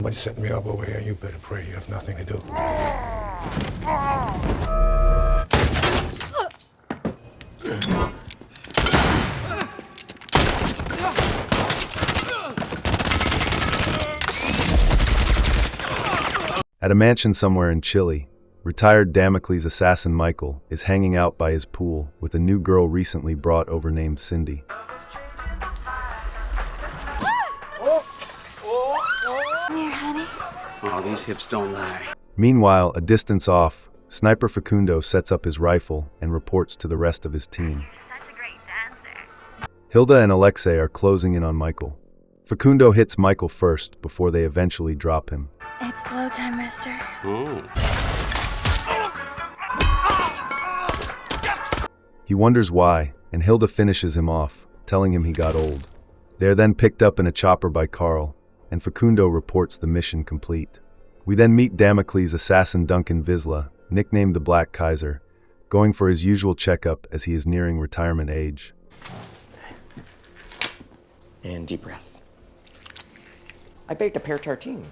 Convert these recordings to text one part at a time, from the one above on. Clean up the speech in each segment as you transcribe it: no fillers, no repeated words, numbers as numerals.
Somebody set me up over here, and you better pray you have nothing to do. At a mansion somewhere in Chile, retired Damocles assassin Michael is hanging out by his pool with a new girl recently brought over named Cindy. Here, honey. Oh, these hips don't lie. Meanwhile, a distance off, Sniper Facundo sets up his rifle and reports to the rest of his team. Such a great dancer. Hilda and Alexei are closing in on Michael. Facundo hits Michael first before they eventually drop him. It's blow time, mister. Oh. He wonders why, and Hilda finishes him off, telling him he got old. They are then picked up in a chopper by Carl, and Facundo reports the mission complete. We then meet Damocles assassin Duncan Vizsla, nicknamed the Black Kaiser, going for his usual checkup as he is nearing retirement age. And deep breaths. I baked a pear tartine.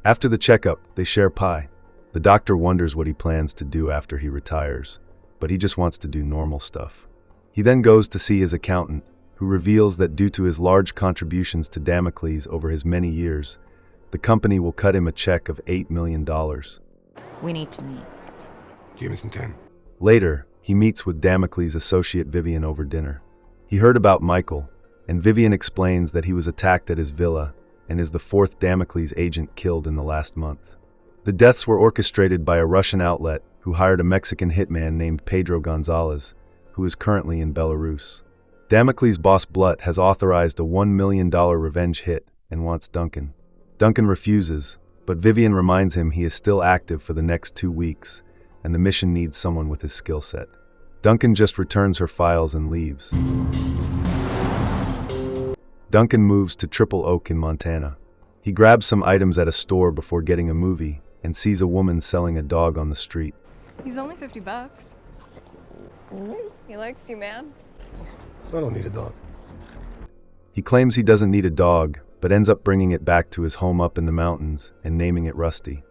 After the checkup, they share pie. The doctor wonders what he plans to do after he retires, but he just wants to do normal stuff. He then goes to see his accountant, who reveals that due to his large contributions to Damocles over his many years, the company will cut him a check of $8 million. We need to meet. Give me some 10. Later, he meets with Damocles' associate Vivian over dinner. He heard about Michael, and Vivian explains that he was attacked at his villa and is the fourth Damocles agent killed in the last month. The deaths were orchestrated by a Russian outlet who hired a Mexican hitman named Pedro Gonzalez, who is currently in Belarus. Damocles' boss Blut has authorized a $1 million revenge hit and wants Duncan. Duncan refuses, but Vivian reminds him he is still active for the next 2 weeks, and the mission needs someone with his skill set. Duncan just returns her files and leaves. Duncan moves to Triple Oak in Montana. He grabs some items at a store before getting a movie and sees a woman selling a dog on the street. He's only $50. He likes you, man. I don't need a dog. He claims he doesn't need a dog, but ends up bringing it back to his home up in the mountains and naming it Rusty.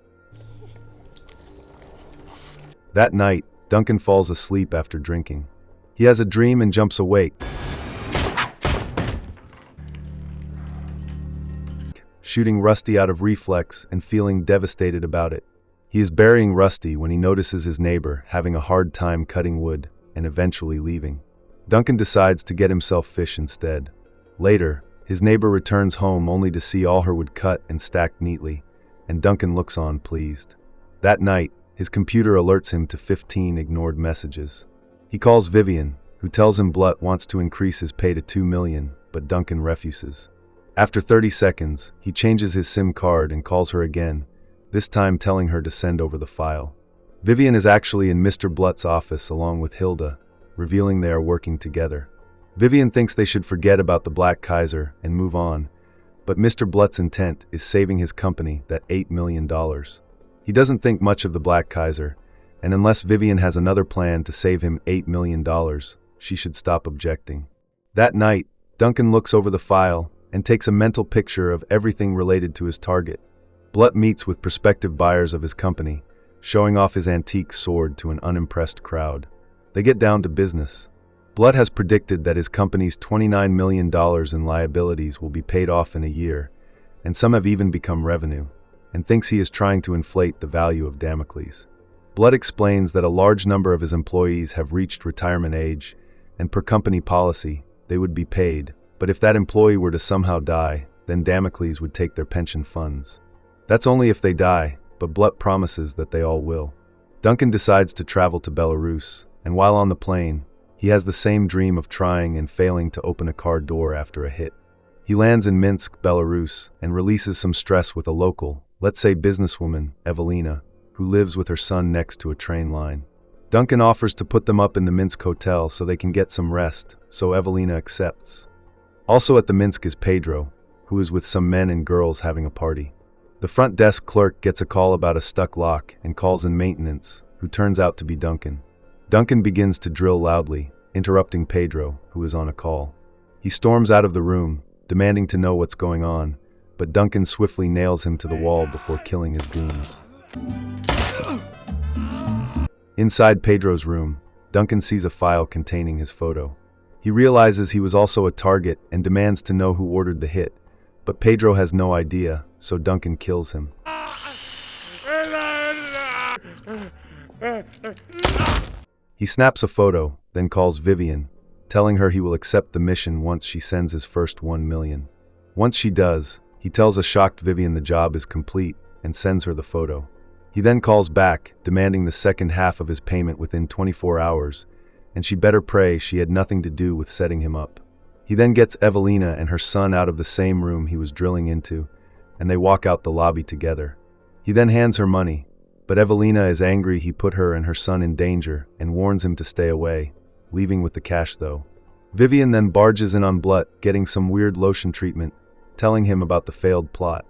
That night, Duncan falls asleep after drinking. He has a dream and jumps awake, shooting Rusty out of reflex and feeling devastated about it. He is burying Rusty when he notices his neighbor having a hard time cutting wood and eventually leaving. Duncan decides to get himself fish instead. Later, his neighbor returns home only to see all her wood cut and stacked neatly, and Duncan looks on pleased. That night, his computer alerts him to 15 ignored messages. He calls Vivian, who tells him Blut wants to increase his pay to $2 million, but Duncan refuses. After 30 seconds, he changes his SIM card and calls her again, this time telling her to send over the file. Vivian is actually in Mr. Blut's office along with Hilda, revealing they are working together. Vivian thinks they should forget about the Black Kaiser and move on, but Mr. Blut's intent is saving his company that $8 million. He doesn't think much of the Black Kaiser, and unless Vivian has another plan to save him $8 million, she should stop objecting. That night, Duncan looks over the file and takes a mental picture of everything related to his target. Blut meets with prospective buyers of his company, showing off his antique sword to an unimpressed crowd. They get down to business. Blut has predicted that his company's $29 million in liabilities will be paid off in a year, and some have even become revenue, and thinks he is trying to inflate the value of Damocles. Blut explains that a large number of his employees have reached retirement age, and per company policy, they would be paid, but if that employee were to somehow die, then Damocles would take their pension funds. That's only if they die, but Blut promises that they all will. Duncan decides to travel to Belarus, and while on the plane, he has the same dream of trying and failing to open a car door after a hit. He lands in Minsk, Belarus, and releases some stress with a local, let's say businesswoman, Evelina, who lives with her son next to a train line. Duncan offers to put them up in the Minsk hotel so they can get some rest, so Evelina accepts. Also at the Minsk is Pedro, who is with some men and girls having a party. The front desk clerk gets a call about a stuck lock and calls in maintenance, who turns out to be Duncan. Duncan begins to drill loudly, interrupting Pedro, who is on a call. He storms out of the room, demanding to know what's going on, but Duncan swiftly nails him to the wall before killing his goons. Inside Pedro's room, Duncan sees a file containing his photo. He realizes he was also a target and demands to know who ordered the hit, but Pedro has no idea, so Duncan kills him. He snaps a photo, then calls Vivian, telling her he will accept the mission once she sends his first 1 million. Once she does, he tells a shocked Vivian the job is complete and sends her the photo. He then calls back, demanding the second half of his payment within 24 hours, and she better pray she had nothing to do with setting him up. He then gets Evelina and her son out of the same room he was drilling into, and they walk out the lobby together. He then hands her money, but Evelina is angry he put her and her son in danger and warns him to stay away, leaving with the cash though. Vivian then barges in on Blut, getting some weird lotion treatment, telling him about the failed plot.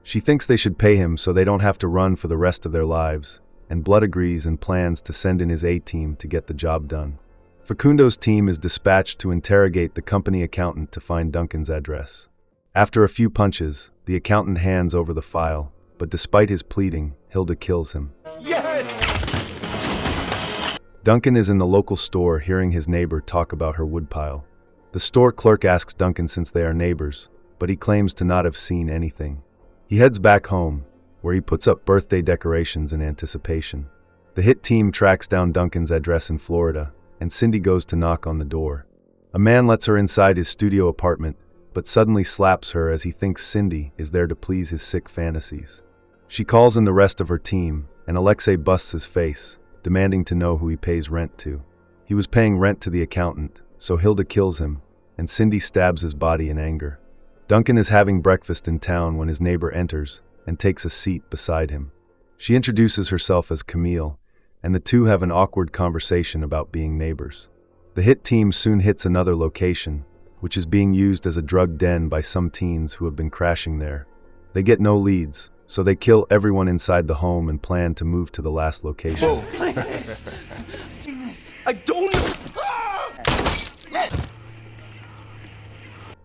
She thinks they should pay him so they don't have to run for the rest of their lives, and Blut agrees and plans to send in his A-team to get the job done. Facundo's team is dispatched to interrogate the company accountant to find Duncan's address. After a few punches, the accountant hands over the file, but despite his pleading, Hilda kills him. Yes! Duncan is in the local store hearing his neighbor talk about her woodpile. The store clerk asks Duncan since they are neighbors, but he claims to not have seen anything. He heads back home, where he puts up birthday decorations in anticipation. The hit team tracks down Duncan's address in Florida, and Cindy goes to knock on the door. A man lets her inside his studio apartment, but suddenly slaps her as he thinks Cindy is there to please his sick fantasies. She calls in the rest of her team, and Alexei busts his face, demanding to know who he pays rent to. He was paying rent to the accountant, so Hilda kills him, and Cindy stabs his body in anger. Duncan is having breakfast in town when his neighbor enters and takes a seat beside him. She introduces herself as Camille, and the two have an awkward conversation about being neighbors. The hit team soon hits another location, which is being used as a drug den by some teens who have been crashing there. They get no leads, so they kill everyone inside the home and plan to move to the last location. I don't know!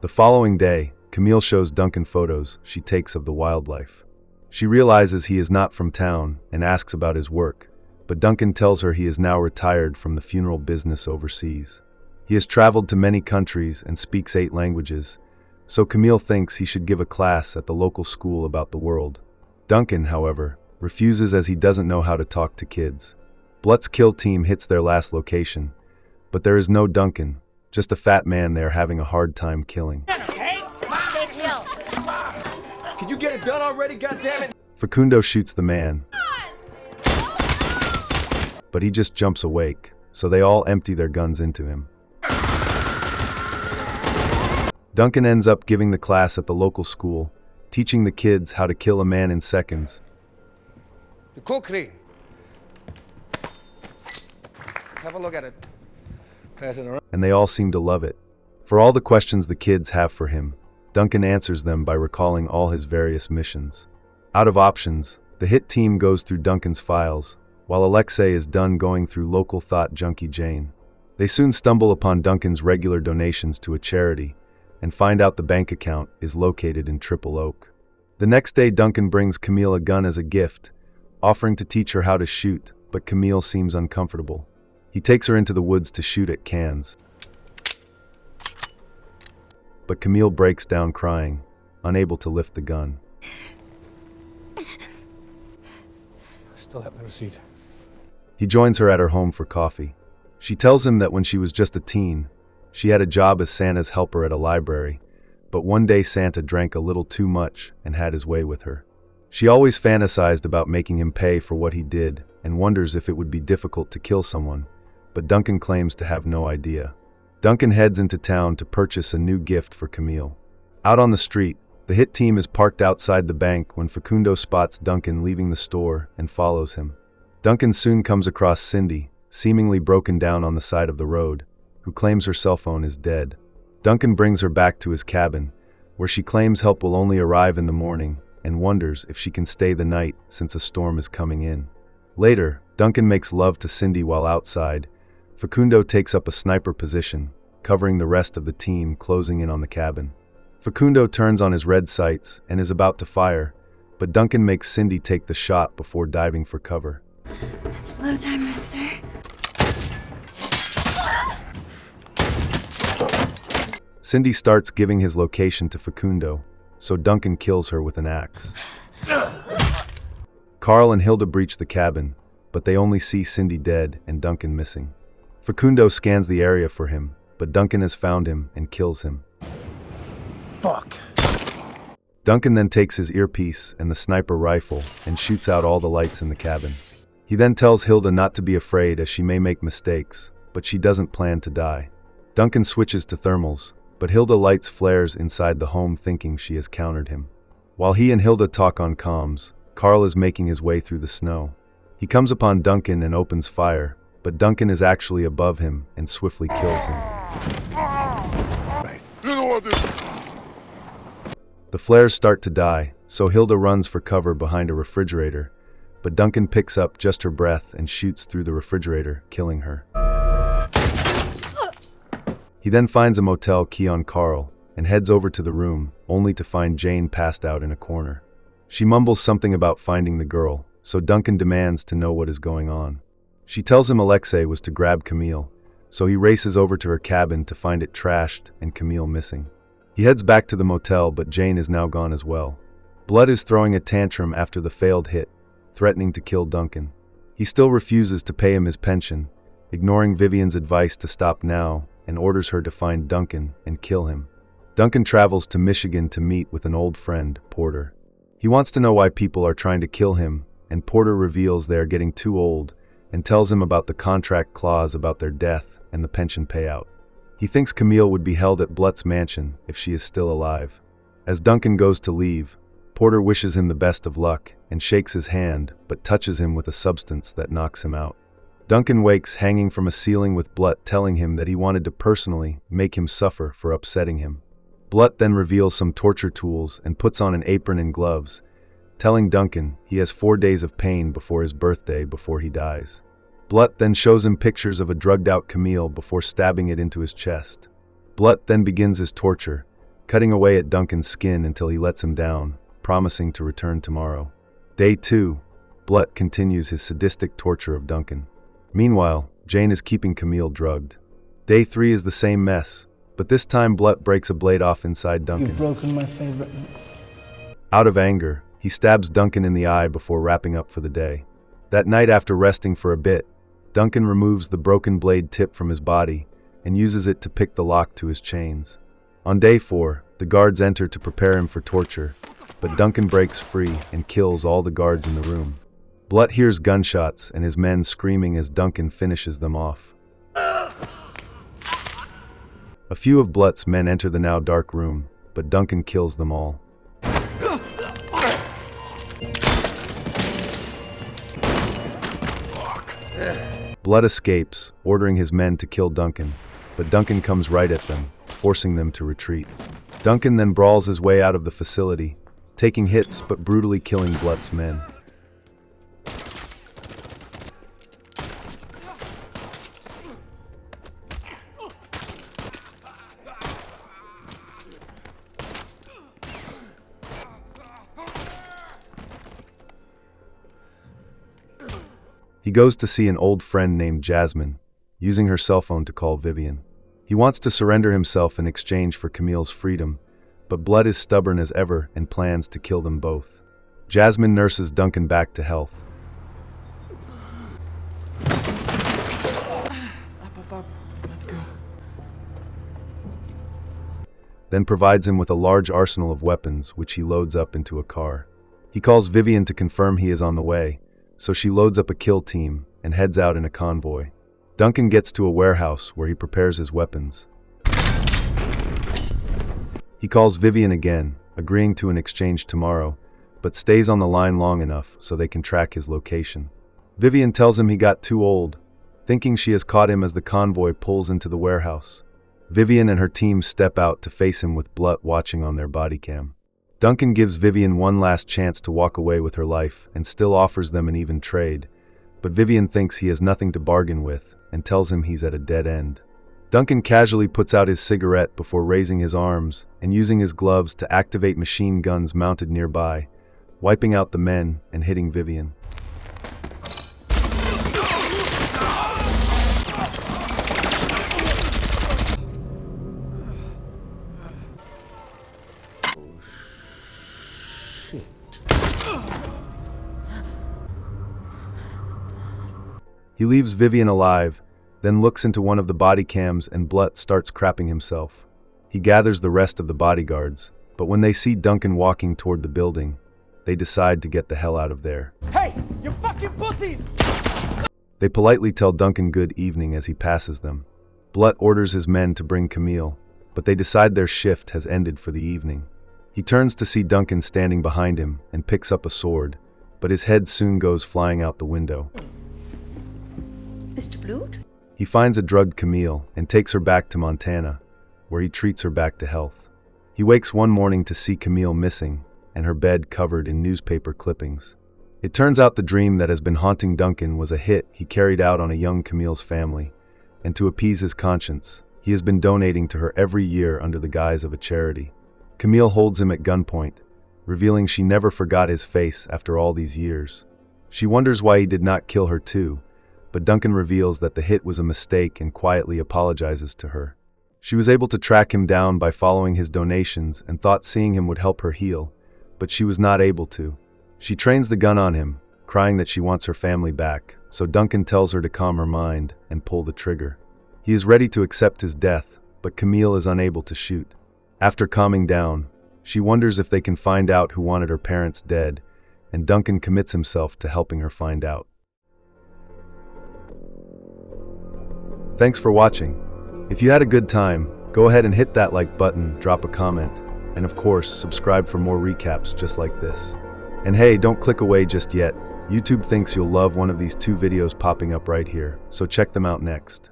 The following day, Camille shows Duncan photos she takes of the wildlife. She realizes he is not from town and asks about his work, but Duncan tells her he is now retired from the funeral business overseas. He has traveled to many countries and speaks 8 languages, so Camille thinks he should give a class at the local school about the world. Duncan, however, refuses as he doesn't know how to talk to kids. Blut's kill team hits their last location, but there is no Duncan, just a fat man there having a hard time killing. Can you get it done already, goddammit? Facundo shoots the man, but he just jumps awake, so they all empty their guns into him. Duncan ends up giving the class at the local school, teaching the kids how to kill a man in seconds. The cookery. Have a look at it. Pass it around. And they all seem to love it. For all the questions the kids have for him, Duncan answers them by recalling all his various missions. Out of options, the hit team goes through Duncan's files, while Alexei is done going through local thought junkie Jane. They soon stumble upon Duncan's regular donations to a charity, and find out the bank account is located in Triple Oak. The next day, Duncan brings Camille a gun as a gift, offering to teach her how to shoot, but Camille seems uncomfortable. He takes her into the woods to shoot at cans. But Camille breaks down crying, unable to lift the gun. Still have the receipt. He joins her at her home for coffee. She tells him that when she was just a teen, she had a job as Santa's helper at a library, but one day Santa drank a little too much and had his way with her. She always fantasized about making him pay for what he did and wonders if it would be difficult to kill someone, but Duncan claims to have no idea. Duncan heads into town to purchase a new gift for Camille. Out on the street, the hit team is parked outside the bank when Facundo spots Duncan leaving the store and follows him. Duncan soon comes across Cindy, seemingly broken down on the side of the road, who claims her cell phone is dead. Duncan brings her back to his cabin, where she claims help will only arrive in the morning and wonders if she can stay the night since a storm is coming in. Later, Duncan makes love to Cindy while outside. Facundo takes up a sniper position, covering the rest of the team closing in on the cabin. Facundo turns on his red sights and is about to fire, but Duncan makes Cindy take the shot before diving for cover. It's blow time, mister. Cindy starts giving his location to Facundo, so Duncan kills her with an axe. Carl and Hilda breach the cabin, but they only see Cindy dead and Duncan missing. Facundo scans the area for him, but Duncan has found him and kills him. Fuck. Duncan then takes his earpiece and the sniper rifle and shoots out all the lights in the cabin. He then tells Hilda not to be afraid as she may make mistakes, but she doesn't plan to die. Duncan switches to thermals, but Hilda lights flares inside the home thinking she has countered him. While he and Hilda talk on comms, Carl is making his way through the snow. He comes upon Duncan and opens fire, but Duncan is actually above him and swiftly kills him. The flares start to die, so Hilda runs for cover behind a refrigerator, but Duncan picks up just her breath and shoots through the refrigerator, killing her. He then finds a motel key on Carl and heads over to the room, only to find Jane passed out in a corner. She mumbles something about finding the girl, so Duncan demands to know what is going on. She tells him Alexei was to grab Camille, so he races over to her cabin to find it trashed and Camille missing. He heads back to the motel, but Jane is now gone as well. Blood is throwing a tantrum after the failed hit, threatening to kill Duncan. He still refuses to pay him his pension, ignoring Vivian's advice to stop now, and orders her to find Duncan and kill him. Duncan travels to Michigan to meet with an old friend, Porter. He wants to know why people are trying to kill him, and Porter reveals they are getting too old and tells him about the contract clause about their death and the pension payout. He thinks Camille would be held at Blutt's mansion if she is still alive. As Duncan goes to leave, Porter wishes him the best of luck and shakes his hand, but touches him with a substance that knocks him out. Duncan wakes hanging from a ceiling with Blutt telling him that he wanted to personally make him suffer for upsetting him. Blutt then reveals some torture tools and puts on an apron and gloves, telling Duncan he has 4 days of pain before his birthday before he dies. Blutt then shows him pictures of a drugged-out Camille before stabbing it into his chest. Blutt then begins his torture, cutting away at Duncan's skin until he lets him down, promising to return tomorrow. Day 2, Blutt continues his sadistic torture of Duncan. Meanwhile, Jane is keeping Camille drugged. Day 3 is the same mess, but this time Blutt breaks a blade off inside Duncan. You've broken my favorite. Out of anger, he stabs Duncan in the eye before wrapping up for the day. That night, after resting for a bit, Duncan removes the broken blade tip from his body and uses it to pick the lock to his chains. On day 4, the guards enter to prepare him for torture, but Duncan breaks free and kills all the guards in the room. Blutt hears gunshots and his men screaming as Duncan finishes them off. A few of Blutt's men enter the now dark room, but Duncan kills them all. Blutt escapes, ordering his men to kill Duncan, but Duncan comes right at them, forcing them to retreat. Duncan then brawls his way out of the facility, taking hits but brutally killing Blutt's men. He goes to see an old friend named Jasmine, using her cell phone to call Vivian. He wants to surrender himself in exchange for Camille's freedom, but Blutt is stubborn as ever and plans to kill them both. Jasmine nurses Duncan back to health. Up. Let's go. Then provides him with a large arsenal of weapons, which he loads up into a car. He calls Vivian to confirm he is on the way, so she loads up a kill team and heads out in a convoy. Duncan gets to a warehouse where he prepares his weapons. He calls Vivian again, agreeing to an exchange tomorrow, but stays on the line long enough so they can track his location. Vivian tells him he got too old, thinking she has caught him as the convoy pulls into the warehouse. Vivian and her team step out to face him with Blutt watching on their body cam. Duncan gives Vivian one last chance to walk away with her life and still offers them an even trade, but Vivian thinks he has nothing to bargain with and tells him he's at a dead end. Duncan casually puts out his cigarette before raising his arms and using his gloves to activate machine guns mounted nearby, wiping out the men and hitting Vivian. He leaves Vivian alive, then looks into one of the body cams and Blutt starts crapping himself. He gathers the rest of the bodyguards, but when they see Duncan walking toward the building, they decide to get the hell out of there. Hey, you fucking pussies! They politely tell Duncan good evening as he passes them. Blutt orders his men to bring Camille, but they decide their shift has ended for the evening. He turns to see Duncan standing behind him and picks up a sword, but his head soon goes flying out the window. Mr. Blut? He finds a drugged Camille and takes her back to Montana, where he treats her back to health. He wakes one morning to see Camille missing and her bed covered in newspaper clippings. It turns out the dream that has been haunting Duncan was a hit he carried out on a young Camille's family, and to appease his conscience, he has been donating to her every year under the guise of a charity. Camille holds him at gunpoint, revealing she never forgot his face after all these years. She wonders why he did not kill her too, but Duncan reveals that the hit was a mistake and quietly apologizes to her. She was able to track him down by following his donations and thought seeing him would help her heal, but she was not able to. She trains the gun on him, crying that she wants her family back, so Duncan tells her to calm her mind and pull the trigger. He is ready to accept his death, but Camille is unable to shoot. After calming down, she wonders if they can find out who wanted her parents dead, and Duncan commits himself to helping her find out. Thanks for watching. If you had a good time, go ahead and hit that like button, drop a comment, and of course, subscribe for more recaps just like this. And hey, don't click away just yet. YouTube thinks you'll love one of these 2 videos popping up right here, so check them out next.